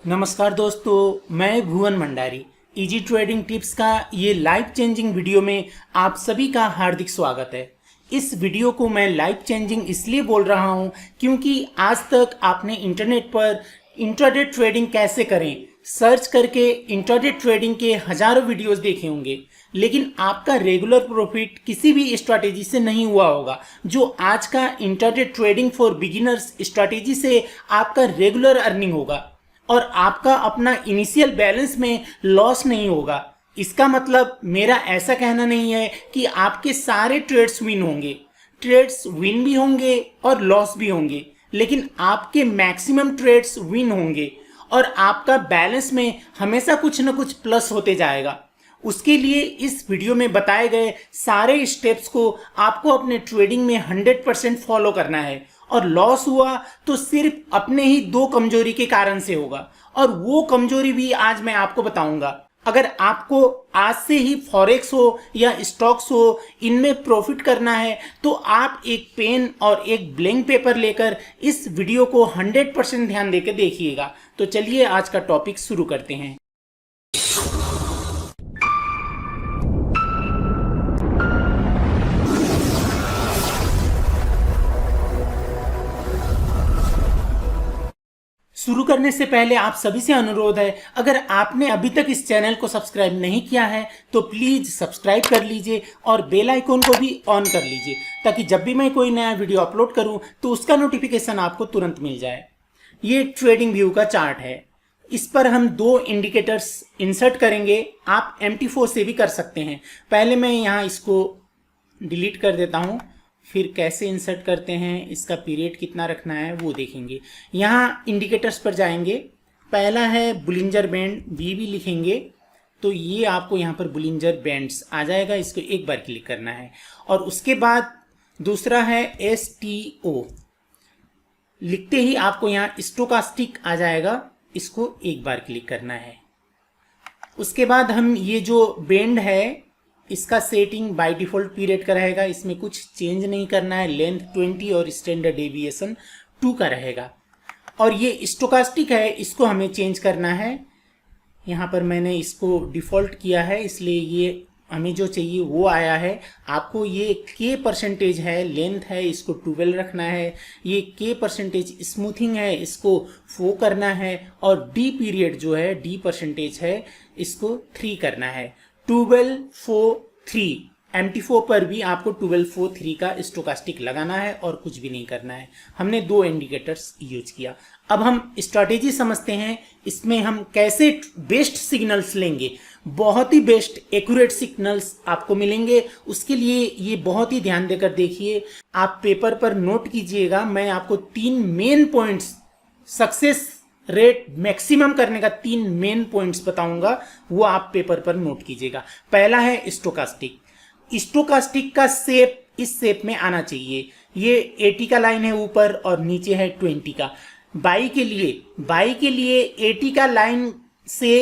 नमस्कार दोस्तों, मैं भुवन भंडारी। इजी ट्रेडिंग टिप्स का ये लाइफ चेंजिंग वीडियो में आप सभी का हार्दिक स्वागत है। इस वीडियो को मैं लाइफ चेंजिंग इसलिए बोल रहा हूँ क्योंकि आज तक आपने इंटरनेट पर इंट्राडे ट्रेडिंग कैसे करें सर्च करके इंट्राडे ट्रेडिंग के हजारों वीडियोस देखे होंगे, लेकिन आपका रेगुलर प्रॉफिट किसी भी स्ट्रैटेजी से नहीं हुआ होगा। जो आज का intraday trading for beginners strategy से आपका रेगुलर अर्निंग होगा और आपका अपना इनिशियल बैलेंस में लॉस नहीं होगा। इसका मतलब मेरा ऐसा कहना नहीं है कि आपके सारे ट्रेड्स विन होंगे। ट्रेड्स विन भी होंगे और लॉस भी होंगे, लेकिन आपके मैक्सिमम ट्रेड्स विन होंगे और आपका बैलेंस में हमेशा कुछ ना कुछ प्लस होते जाएगा। उसके लिए इस वीडियो में बताए गए सारे स्टेप्स को आपको अपने ट्रेडिंग में 100% फॉलो करना है। और लॉस हुआ तो सिर्फ अपने ही दो कमजोरी के कारण से होगा, और वो कमजोरी भी आज मैं आपको बताऊंगा। अगर आपको आज से ही फॉरेक्स हो या स्टॉक्स हो, इनमें प्रॉफिट करना है तो आप एक पेन और एक ब्लैंक पेपर लेकर इस वीडियो को 100% ध्यान देकर देखिएगा। तो चलिए आज का टॉपिक शुरू करते हैं। शुरू करने से पहले आप सभी से अनुरोध है, अगर आपने अभी तक इस चैनल को सब्सक्राइब नहीं किया है तो प्लीज सब्सक्राइब कर लीजिए और बेल आइकॉन को भी ऑन कर लीजिए, ताकि जब भी मैं कोई नया वीडियो अपलोड करूं तो उसका नोटिफिकेशन आपको तुरंत मिल जाए। ये ट्रेडिंग व्यू का चार्ट है। इस पर हम दो इंडिकेटर्स इंसर्ट करेंगे। आप MT4 से भी कर सकते हैं। पहले मैं यहाँ इसको डिलीट कर देता हूँ, फिर कैसे इंसर्ट करते हैं, इसका पीरियड कितना रखना है वो देखेंगे। यहाँ इंडिकेटर्स पर जाएंगे। पहला है बुलिंजर बैंड, बी भी लिखेंगे तो ये आपको यहाँ पर बुलिंजर बैंड्स आ जाएगा। इसको एक बार क्लिक करना है। और उसके बाद दूसरा है STO, लिखते ही आपको यहाँ स्टोकास्टिक आ जाएगा। इसको एक बार क्लिक करना है। उसके बाद हम ये जो बैंड है इसका सेटिंग बाय डिफॉल्ट पीरियड का रहेगा, इसमें कुछ चेंज नहीं करना है। लेंथ 20 और स्टैंडर्ड डेविएशन 2 का रहेगा। और ये स्टोकास्टिक है, इसको हमें चेंज करना है। यहाँ पर मैंने इसको डिफॉल्ट किया है, इसलिए ये हमें जो चाहिए वो आया है। आपको ये K परसेंटेज है, लेंथ है, इसको 12 रखना है। ये K परसेंटेज स्मूथिंग है, इसको 4 करना है। और D पीरियड जो है, D परसेंटेज है, इसको 3 करना है। 12 4 3 MT4 पर भी आपको 12 4 3 का स्टोकास्टिक लगाना है और कुछ भी नहीं करना है। हमने दो इंडिकेटर्स यूज किया। अब हम स्ट्रैटेजी समझते हैं, इसमें हम कैसे बेस्ट सिग्नल्स लेंगे। बहुत ही बेस्ट एक्यूरेट सिग्नल्स आपको मिलेंगे। उसके लिए ये बहुत ही ध्यान देकर देखिए। आप पेपर पर नोट कीजिएगा। मैं आपको 3 main points, success rate maximum करने का 3 मेन पॉइंट्स बताऊंगा, वो आप पेपर पर नोट कीजिएगा। पहला है स्टोकास्टिक। स्टोकास्टिक का शेप इस शेप में आना चाहिए। ये 80 का लाइन है ऊपर और नीचे है 20 का। बाई के लिए 80 का लाइन से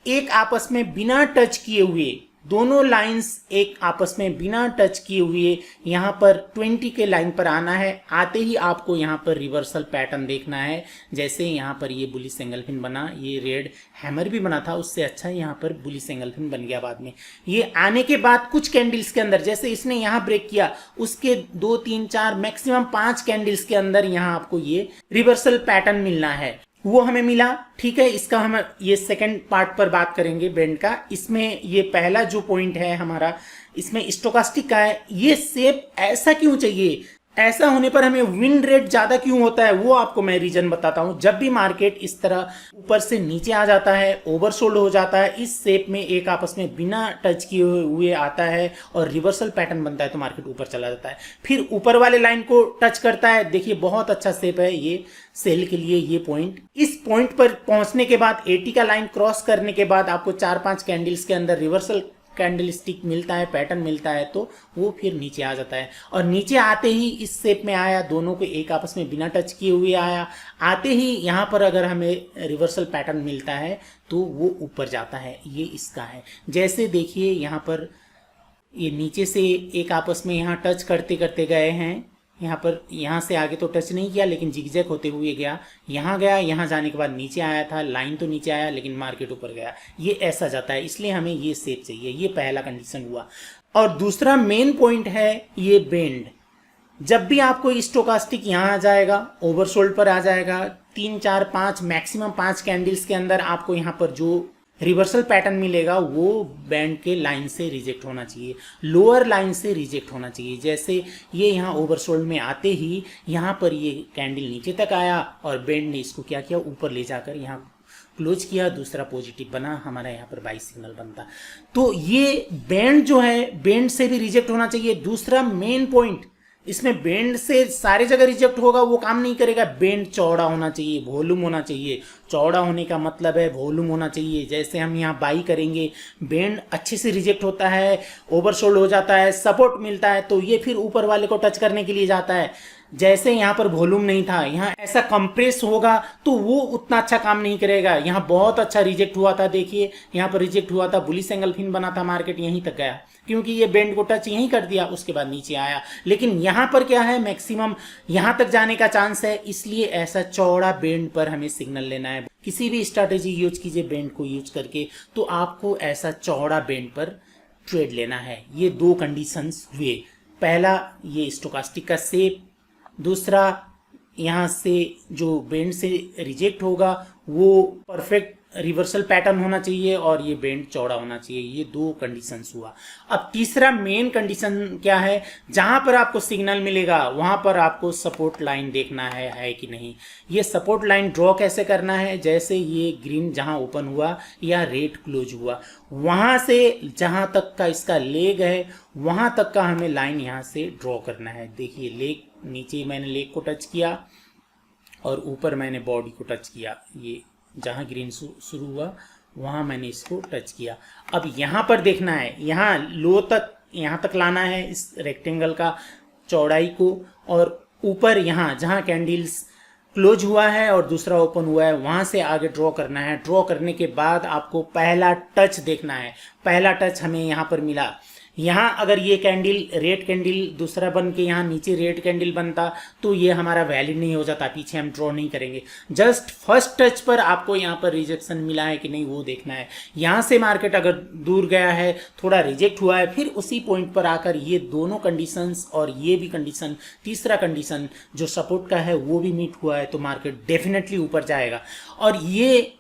एक आपस में बिना टच किए हुए, दोनों लाइंस एक आपस में बिना टच किए हुए यहाँ पर 20 के लाइन पर आना है। आते ही आपको यहाँ पर रिवर्सल पैटर्न देखना है। जैसे यहाँ पर ये बुलिश एंगलफिन बना, ये रेड हैमर भी बना था, उससे अच्छा यहाँ पर बुलिश एंगलफिन बन गया बाद में। ये आने के बाद कुछ कैंडल्स के अंदर, जैसे इसने यहाँ ब्रेक किया, उसके 2 3 4 मैक्सिमम 5 कैंडल्स के अंदर यहाँ आपको ये रिवर्सल पैटर्न मिलना है। वो हमें मिला, ठीक है। इसका हम ये सेकंड पार्ट पर बात करेंगे बैंड का। इसमें ये पहला जो पॉइंट है हमारा, इसमें स्टोकास्टिक का है। ये शेप ऐसा क्यों चाहिए, ऐसा होने पर हमें विन रेट ज्यादा क्यों होता है, वो आपको मैं रीजन बताता हूं। जब भी मार्केट इस तरह ऊपर से नीचे आ जाता है, ओवरसोल्ड हो जाता है, इस शेप में एक आपस में बिना टच किए हुए आता है और रिवर्सल पैटर्न बनता है, तो मार्केट ऊपर चला जाता है। फिर ऊपर वाले लाइन को टच करता है। देखिए बहुत अच्छा शेप है ये सेल के लिए। ये पॉइंट, इस पॉइंट पर पहुंचने के बाद 80 का लाइन क्रॉस करने के बाद आपको 4-5 कैंडल्स के अंदर रिवर्सल कैंडल स्टिक मिलता है, पैटर्न मिलता है, तो वो फिर नीचे आ जाता है। और नीचे आते ही इस शेप में आया, दोनों को एक आपस में बिना टच किए हुए आया। आते ही यहाँ पर अगर हमें रिवर्सल पैटर्न मिलता है तो वो ऊपर जाता है। ये इसका है। जैसे देखिए यहाँ पर ये नीचे से एक आपस में यहाँ टच करते करते गए हैं, यहाँ पर, यहाँ से आगे तो टच नहीं किया लेकिन जिगजैग होते हुए गया, यहाँ गया, यहाँ जाने के बाद नीचे आया था, लाइन तो नीचे आया लेकिन मार्केट ऊपर गया, ये ऐसा जाता है, इसलिए हमें ये शेप चाहिए। ये पहला कंडीशन हुआ। और दूसरा मेन पॉइंट है ये बेंड। जब भी आपको स्टोकास्टिक यहाँ आ जाएगा, ओवरसोल्ड पर आ जाएगा, 3 4 5 मैक्सिमम 5 कैंडल्स के अंदर आपको यहाँ पर जो रिवर्सल पैटर्न मिलेगा वो बैंड के लाइन से रिजेक्ट होना चाहिए, लोअर लाइन से रिजेक्ट होना चाहिए। जैसे ये यहाँ ओवरसोल्ड में आते ही यहाँ पर ये कैंडल नीचे तक आया और बैंड ने इसको क्या किया, ऊपर ले जाकर यहाँ क्लोज किया, दूसरा पॉजिटिव बना, हमारा यहाँ पर बाई सिग्नल बनता। तो ये बैंड जो है, बैंड से भी रिजेक्ट होना चाहिए। दूसरा मेन पॉइंट, इसमें बेंड से सारे जगह रिजेक्ट होगा वो काम नहीं करेगा। बेंड चौड़ा होना चाहिए, वॉल्यूम होना चाहिए। चौड़ा होने का मतलब है वॉल्यूम होना चाहिए। जैसे हम यहाँ बाई करेंगे, बेंड अच्छे से रिजेक्ट होता है, ओवरसोल्ड हो जाता है, सपोर्ट मिलता है, तो ये फिर ऊपर वाले को टच करने के लिए जाता है। जैसे यहाँ पर वॉल्यूम नहीं था, यहाँ ऐसा कंप्रेस होगा तो वो उतना अच्छा काम नहीं करेगा। यहाँ बहुत अच्छा रिजेक्ट हुआ था, देखिए यहाँ पर रिजेक्ट हुआ था, बुलिश एंगल फिन बना था, मार्केट यहीं तक गया क्योंकि ये बेंड को टच यहीं कर दिया, उसके बाद नीचे आया। लेकिन यहाँ पर क्या है, मैक्सिमम यहाँ तक जाने का चांस है, इसलिए ऐसा चौड़ा बेंड पर हमें सिग्नल लेना है। किसी भी स्ट्रैटेजी यूज कीजिए बेंड को यूज करके, तो आपको ऐसा चौड़ा बेंड पर ट्रेड लेना है। ये दो कंडीशंस हुए। पहला ये स्टोकास्टिक का शेप, दूसरा यहाँ से जो बेंड से रिजेक्ट होगा वो परफेक्ट रिवर्सल पैटर्न होना चाहिए और ये बेंड चौड़ा होना चाहिए। ये दो कंडीशंस हुआ। अब तीसरा मेन कंडीशन क्या है, जहां पर आपको सिग्नल मिलेगा वहां पर आपको सपोर्ट लाइन देखना है कि नहीं। ये सपोर्ट लाइन ड्रॉ कैसे करना है, जैसे ये ग्रीन जहां ओपन हुआ या रेड क्लोज हुआ, वहां से जहां तक का इसका लेग है वहां तक का हमें लाइन यहाँ से ड्रॉ करना है। देखिए लेग, नीचे मैंने लेग को टच किया और ऊपर मैंने बॉडी को टच किया। ये जहाँ ग्रीन शुरू हुआ वहाँ मैंने इसको टच किया। अब यहाँ पर देखना है, यहाँ लो तक, यहाँ तक लाना है इस रेक्टेंगल का चौड़ाई को, और ऊपर यहाँ जहाँ कैंडल्स क्लोज हुआ है और दूसरा ओपन हुआ है वहाँ से आगे ड्रॉ करना है। ड्रॉ करने के बाद आपको पहला टच देखना है। पहला टच हमें यहाँ पर मिला। यहाँ अगर ये कैंडल रेड कैंडल दूसरा बन के यहाँ नीचे रेड कैंडल बनता तो ये हमारा वैलिड नहीं हो जाता, पीछे हम ड्रॉ नहीं करेंगे। जस्ट फर्स्ट टच पर आपको यहाँ पर रिजेक्शन मिला है कि नहीं वो देखना है। यहाँ से मार्केट अगर दूर गया है, थोड़ा रिजेक्ट हुआ है, फिर उसी पॉइंट पर आकर ये दोनों कंडीशंस और ये भी कंडीशन, तीसरा कंडीशन जो सपोर्ट का है वो भी मीट हुआ है तो मार्केट डेफिनेटली ऊपर जाएगा। और ये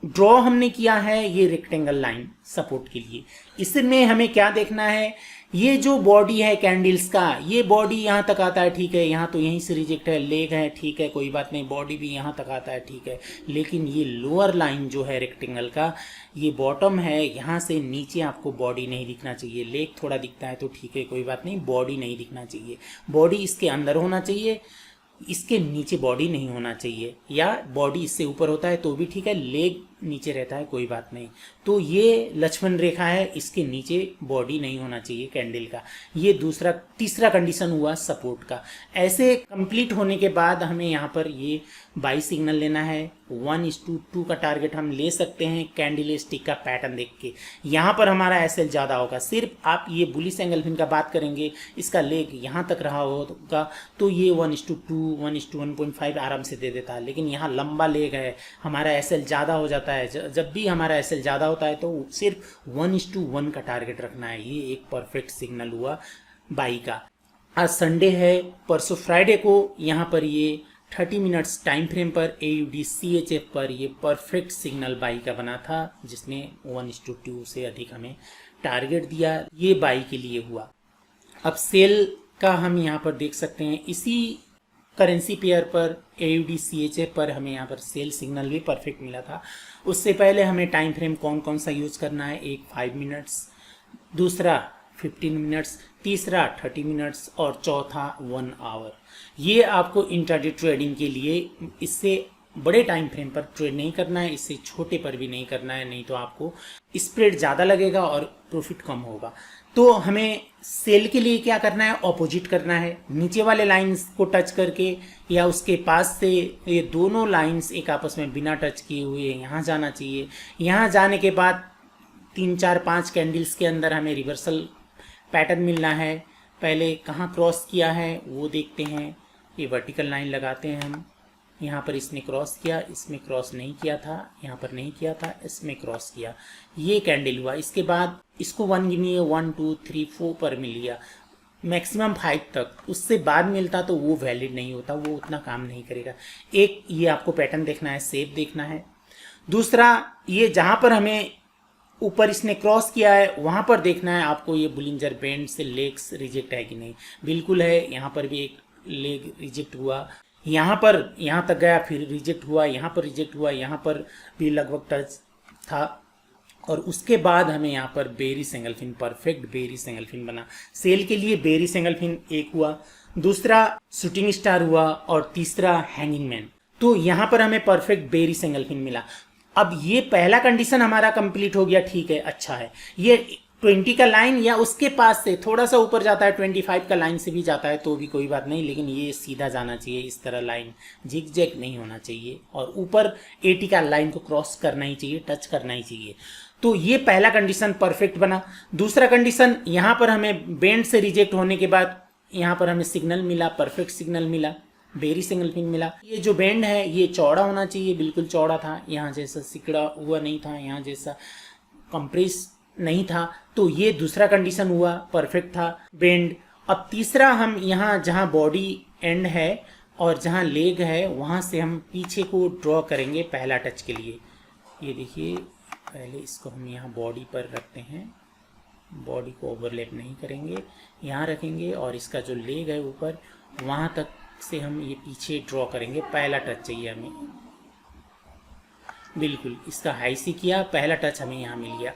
ड्रॉ हमने किया है ये रेक्टेंगल लाइन सपोर्ट के लिए। इसमें हमें क्या देखना है, ये जो बॉडी है कैंडल्स का, ये बॉडी यहाँ तक आता है, ठीक है, यहाँ तो यहीं से रिजेक्ट है, लेग है, ठीक है, कोई बात नहीं, बॉडी भी यहाँ तक आता है, ठीक है, लेकिन ये लोअर लाइन जो है रेक्टेंगल का, ये बॉटम है, यहाँ से नीचे आपको बॉडी नहीं दिखना चाहिए। लेग थोड़ा दिखता है तो ठीक है, कोई बात नहीं, बॉडी नहीं दिखना चाहिए। बॉडी इसके अंदर होना चाहिए, इसके नीचे बॉडी नहीं होना चाहिए, या बॉडी इससे ऊपर होता है तो भी ठीक है, लेग नीचे रहता है कोई बात नहीं। तो ये लक्ष्मण रेखा है, इसके नीचे बॉडी नहीं होना चाहिए कैंडल का। ये दूसरा, तीसरा कंडीशन हुआ सपोर्ट का। ऐसे कंप्लीट होने के बाद हमें यहाँ पर ये बाई सिग्नल लेना है। 1:2 का टारगेट हम ले सकते हैं कैंडल स्टिक का पैटर्न देख के। यहाँ पर हमारा एसएल ज़्यादा होगा। सिर्फ आप ये बुलिश एंगल फिन का बात करेंगे, इसका लेग यहाँ तक रहा होगा तो ये 1:2, 1:1.5 आराम से दे देता है। लेकिन यहाँ लंबा लेग है, हमारा एसएल ज़्यादा हो जाता है। जब भी हमारा एसएल ज़्यादा होता है तो सिर्फ 1:1 का टारगेट रखना है। ये एक परफेक्ट सिग्नल हुआ बाई का। आज संडे है, परसों फ्राइडे को यहाँ पर ये 30 मिनट्स टाइम फ्रेम पर AUD CHF पर ये परफेक्ट सिग्नल बाई का बना था, जिसने 1:2 से अधिक हमें टारगेट दिया। ये बाई के लिए हुआ। अब सेल का हम यहाँ पर देख सकते हैं, इसी करेंसी पेयर पर AUD CHF पर हमें यहाँ पर सेल सिग्नल भी परफेक्ट मिला था। उससे पहले हमें टाइम फ्रेम कौन कौन सा यूज़ करना है, एक 5 मिनट्स, दूसरा 15 मिनट्स, तीसरा 30 मिनट्स और चौथा 1 आवर। ये आपको इंट्राडे ट्रेडिंग के लिए, इससे बड़े टाइम फ्रेम पर ट्रेड नहीं करना है, इससे छोटे पर भी नहीं करना है, नहीं तो आपको स्प्रेड ज़्यादा लगेगा और प्रॉफिट कम होगा। तो हमें सेल के लिए क्या करना है, ऑपोजिट करना है। नीचे वाले लाइंस को टच करके या उसके पास से ये दोनों लाइंस एक आपस में बिना टच किए हुए यहाँ जाना चाहिए। यहाँ जाने के बाद 3 4 5 कैंडल्स के अंदर हमें रिवर्सल पैटर्न मिलना है। पहले कहाँ क्रॉस किया है वो देखते हैं। ये वर्टिकल लाइन लगाते हैं हम, यहाँ पर इसने क्रॉस किया, इसमें क्रॉस नहीं किया था, यहाँ पर नहीं किया था, इसमें क्रॉस किया, ये कैंडल हुआ। इसके बाद इसको 1 गिनिए, 1 2 3 4 पर मिल गया, मैक्सिमम 5 तक, उससे बाद मिलता तो वो वैलिड नहीं होता, वो उतना काम नहीं करेगा। एक ये आपको पैटर्न देखना है, शेप देखना है। दूसरा ये जहाँ पर हमें ऊपर इसने क्रॉस किया है वहाँ पर देखना है आपको ये बुलिंजर बैंड से लेग्स रिजेक्ट है कि नहीं। बिल्कुल है, यहाँ पर भी एक लेग रिजेक्ट हुआ, यहाँ पर यहाँ तक गया फिर रिजेक्ट हुआ, यहाँ पर रिजेक्ट हुआ, यहाँ पर भी लगभग टच था, और उसके बाद हमें यहाँ पर berry single fin, perfect berry single fin बना। सेल के लिए बेरी सिंगल फिन एक हुआ, दूसरा शूटिंग स्टार हुआ, और तीसरा हैंगिंग मैन। तो यहाँ पर हमें परफेक्ट बेरी सिंगल फिन मिला। अब ये पहला कंडीशन हमारा कंप्लीट हो गया, ठीक है, अच्छा है। ये 20 का लाइन या उसके पास से थोड़ा सा ऊपर जाता है, 25 का लाइन से भी जाता है तो भी कोई बात नहीं, लेकिन ये सीधा जाना चाहिए, इस तरह लाइन जिग जैग नहीं होना चाहिए, और ऊपर 80 का लाइन को क्रॉस करना ही चाहिए, टच करना ही चाहिए। तो ये पहला कंडीशन परफेक्ट बना। दूसरा कंडीशन, यहाँ पर हमें बैंड से रिजेक्ट होने के बाद यहाँ पर हमें सिग्नल मिला, परफेक्ट सिग्नल मिला, बेरी सिंगल फिन मिला। ये जो बैंड है ये चौड़ा होना चाहिए, बिल्कुल चौड़ा था, यहाँ जैसा सिकड़ा हुआ नहीं था, यहाँ जैसा कंप्रेस नहीं था, तो ये दूसरा कंडीशन हुआ, परफेक्ट था बैंड। अब तीसरा, हम यहाँ जहाँ बॉडी एंड है और जहाँ लेग है वहाँ से हम पीछे को ड्रॉ करेंगे पहला टच के लिए। ये देखिए, पहले इसको हम यहाँ बॉडी पर रखते हैं, बॉडी को ओवरलैप नहीं करेंगे, यहाँ रखेंगे, और इसका जो लेग है ऊपर वहाँ तक से हम ये पीछे ड्रॉ करेंगे, पहला टच चाहिए हमें। बिल्कुल इसका हाई से किया, पहला टच हमें यहाँ मिल गया।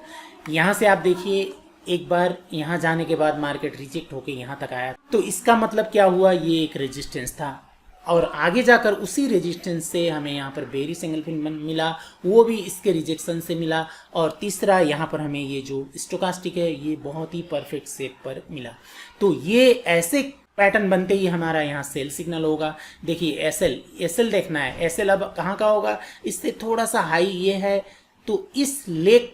यहाँ से आप देखिए, एक बार यहाँ जाने के बाद मार्केट रिजेक्ट होके यहाँ तक आया, तो इसका मतलब क्या हुआ, ये एक रेजिस्टेंस था, और आगे जाकर उसी रेजिस्टेंस से हमें यहाँ पर बेरी सिंगल फिन मिला, वो भी इसके रिजेक्शन से मिला। और तीसरा, यहाँ पर हमें ये जो स्टोकास्टिक है ये बहुत ही परफेक्ट शेप पर मिला। तो ये ऐसे पैटर्न बनते ही हमारा यहाँ सेल सिग्नल होगा। देखिए एसएल देखना है, एसएल अब कहाँ का होगा, इससे थोड़ा सा हाई ये है, तो इस लेग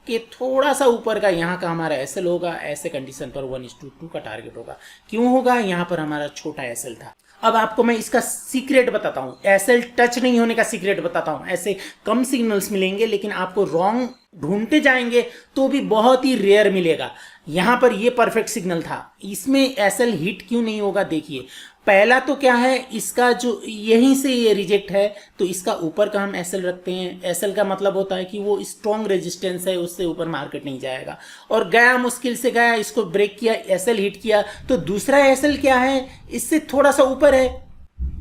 के थोड़ा सा ऊपर का यहाँ का हमारा एसएल होगा। ऐसे कंडीशन पर 1:2 का टारगेट होगा। क्यों होगा, यहाँ पर हमारा छोटा एसएल था। अब आपको मैं इसका सीक्रेट बताता हूँ, एसएल टच नहीं होने का सीक्रेट बताता हूँ। ऐसे कम सिग्नल्स मिलेंगे, लेकिन आपको रॉन्ग ढूंढते जाएंगे तो भी बहुत ही रेयर मिलेगा। यहाँ पर ये परफेक्ट सिग्नल था, इसमें एसएल हिट क्यों नहीं होगा, देखिए। पहला तो क्या है, इसका जो यहीं से ये रिजेक्ट है, तो इसका ऊपर का हम एसएल रखते हैं। एसएल का मतलब होता है कि वो स्ट्रॉन्ग रेजिस्टेंस है, उससे ऊपर मार्केट नहीं जाएगा। और गया, मुश्किल से गया, इसको ब्रेक किया, एसएल हिट किया, तो दूसरा एसएल क्या है, इससे थोड़ा सा ऊपर है,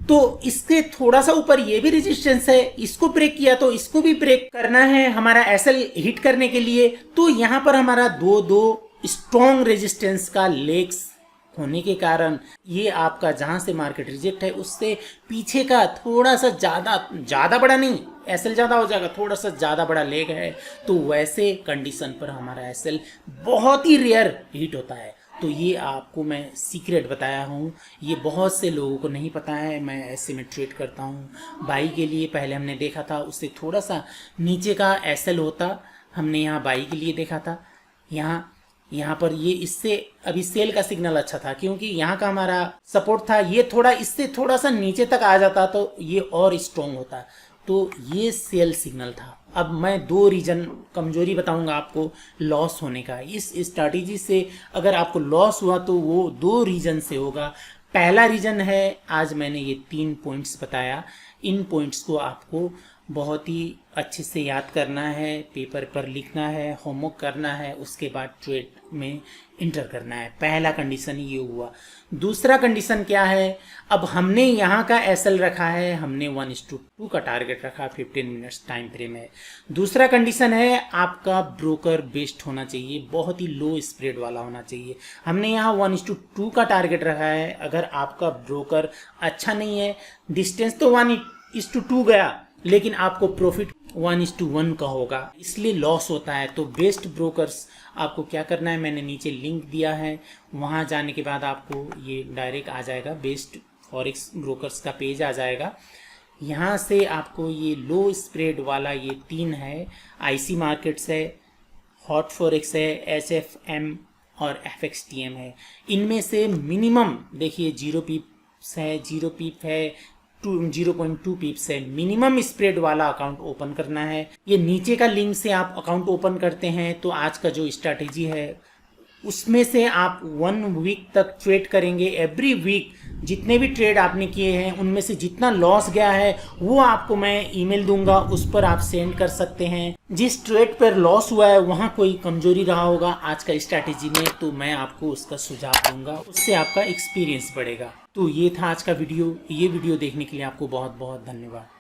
तो इसके थोड़ा सा ऊपर ये भी रेजिस्टेंस है, इसको ब्रेक किया तो इसको भी ब्रेक करना है हमारा एसएल हिट करने के लिए। तो यहाँ पर हमारा दो स्ट्रॉन्ग रेजिस्टेंस का लेग्स होने के कारण ये आपका जहां से मार्केट रिजेक्ट है उससे पीछे का थोड़ा सा ज़्यादा बड़ा नहीं, एसएल ज़्यादा हो जाएगा, थोड़ा सा ज़्यादा बड़ा लेग है, तो वैसे कंडीशन पर हमारा एसएल बहुत ही रेयर हिट होता है। तो ये आपको मैं सीक्रेट बताया हूँ, ये बहुत से लोगों को नहीं पता है। मैं ऐसे में ट्रेड करता हूँ। बाई के लिए पहले हमने देखा था, उससे थोड़ा सा नीचे का एसएल होता, हमने यहाँ बाई के लिए देखा था। यहाँ पर ये इससे अभी सेल का सिग्नल अच्छा था, क्योंकि यहाँ का हमारा सपोर्ट था, ये थोड़ा इससे थोड़ा सा नीचे तक आ जाता तो ये और स्ट्रॉन्ग होता, तो ये सेल सिग्नल था। अब मैं 2 रीजन कमजोरी बताऊंगा आपको लॉस होने का। इस स्ट्रैटेजी से अगर आपको लॉस हुआ तो वो 2 रीजन से होगा। पहला रीजन है, आज मैंने ये 3 पॉइंट्स बताया, इन पॉइंट्स को आपको बहुत ही अच्छे से याद करना है, पेपर पर लिखना है, होमवर्क करना है, उसके बाद ट्रेड में इंटर करना है। पहला कंडीशन ये हुआ। दूसरा कंडीशन क्या है, अब हमने यहाँ का एसएल रखा है, हमने 1:2 का टारगेट रखा, 15 मिनट्स टाइम फ्रेम है। दूसरा कंडीशन है, आपका ब्रोकर बेस्ड होना चाहिए, बहुत ही लो स्प्रेड वाला होना चाहिए। हमने यहाँ 1:2 का टारगेट रखा है। अगर आपका ब्रोकर अच्छा नहीं है, डिस्टेंस तो 1:2 गया, लेकिन आपको प्रॉफिट 1:1 का होगा, इसलिए लॉस होता है। तो बेस्ट ब्रोकर्स आपको क्या करना है, मैंने नीचे लिंक दिया है, वहाँ जाने के बाद आपको ये डायरेक्ट आ जाएगा, बेस्ट फॉरेक्स ब्रोकर्स का पेज आ जाएगा। यहाँ से आपको ये लो स्प्रेड वाला ये 3 है, आईसी मार्केट्स है, हॉट फॉरेक्स है, HFM और FXTM है। इनमें से मिनिमम देखिए 0 पिप्स है, 0 पिप है, 0.2 पिप्स है। मिनिमम स्प्रेड वाला अकाउंट ओपन करना है। ये नीचे का लिंक से आप अकाउंट ओपन करते हैं तो आज का जो स्ट्रैटेजी है उसमें से आप 1 वीक तक ट्रेड करेंगे। एवरी वीक जितने भी ट्रेड आपने किए हैं उनमें से जितना लॉस गया है वो आपको मैं ईमेल दूंगा, उस पर आप सेंड कर सकते हैं। जिस ट्रेड पर लॉस हुआ है वहाँ कोई कमजोरी रहा होगा आज का स्ट्रैटेजी में तो मैं आपको उसका सुझाव दूंगा, उससे आपका एक्सपीरियंस बढ़ेगा। तो ये था आज का वीडियो। ये वीडियो देखने के लिए आपको बहुत बहुत धन्यवाद।